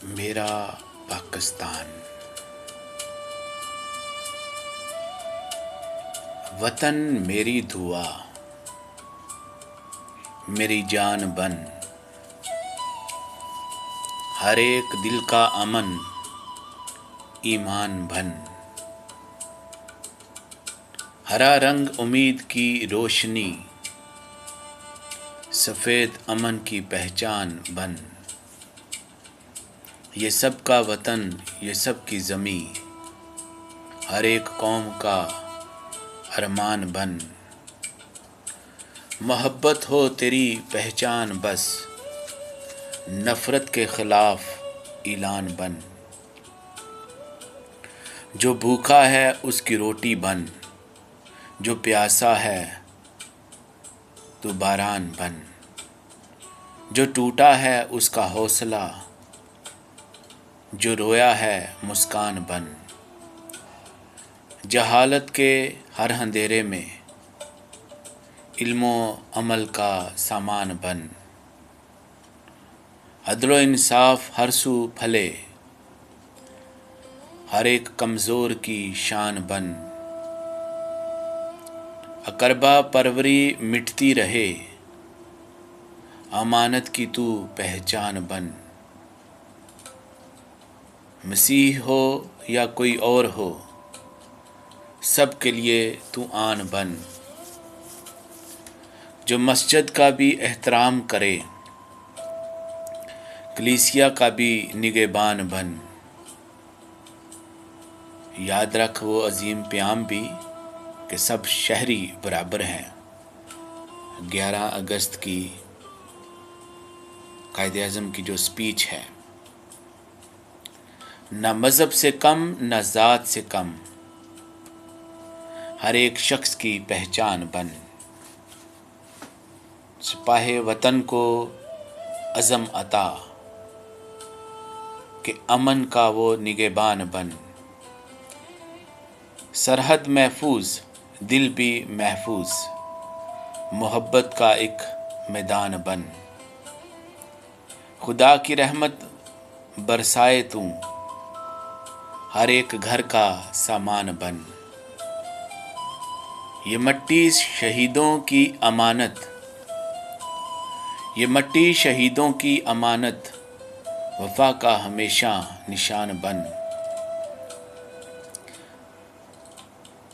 میرا پاکستان، وطن میری دعا، میری جان بن، ہر ایک دل کا امن ایمان بن، ہرا رنگ امید کی روشنی، سفید امن کی پہچان بن، یہ سب کا وطن، یہ سب کی زمیں، ہر ایک قوم کا ارمان بن، محبت ہو تیری پہچان بس، نفرت کے خلاف اعلان بن، جو بھوکا ہے اس کی روٹی بن، جو پیاسا ہے تو باران بن، جو ٹوٹا ہے اس کا حوصلہ، جو رویا ہے مسکان بن، جہالت کے ہر اندھیرے میں علم و عمل کا سامان بن، عدل و انصاف ہر سو پھلے، ہر ایک کمزور کی شان بن، اقربا پروری مٹتی رہے، امانت کی تو پہچان بن، مسیح ہو یا کوئی اور ہو، سب کے لیے تو آن بن، جو مسجد کا بھی احترام کرے، کلیسیا کا بھی نگہبان بن، یاد رکھ وہ عظیم پیام بھی کہ سب شہری برابر ہیں۔ 11 اگست کی قائد اعظم کی جو سپیچ ہے، نہ مذہب سے کم نہ ذات سے کم، ہر ایک شخص کی پہچان بن، سپاہ وطن کو عزم عطا کہ امن کا وہ نگہبان بن، سرحد محفوظ دل بھی محفوظ، محبت کا ایک میدان بن، خدا کی رحمت برسائے تو ہر ایک گھر کا سامان بن، یہ مٹی شہیدوں کی امانت، یہ مٹی شہیدوں کی امانت، وفا کا ہمیشہ نشان بن۔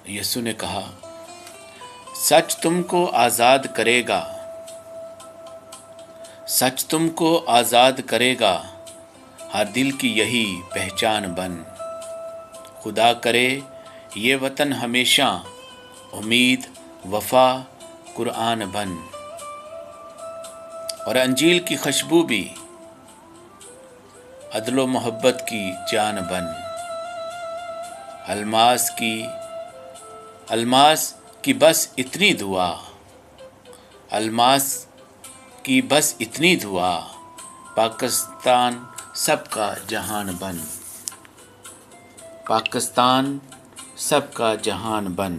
یسوع نے کہا، سچ تم کو آزاد کرے گا، سچ تم کو آزاد کرے گا، ہر دل کی یہی پہچان بن، خدا کرے یہ وطن ہمیشہ امید، وفا، قرآن بن، اور انجیل کی خوشبو بھی عدل و محبت کی جان بن، الماس کی بس اتنی دعا، الماس کی بس اتنی دعا، پاکستان سب کا جہان بن، پاکستان سب کا جہان بن۔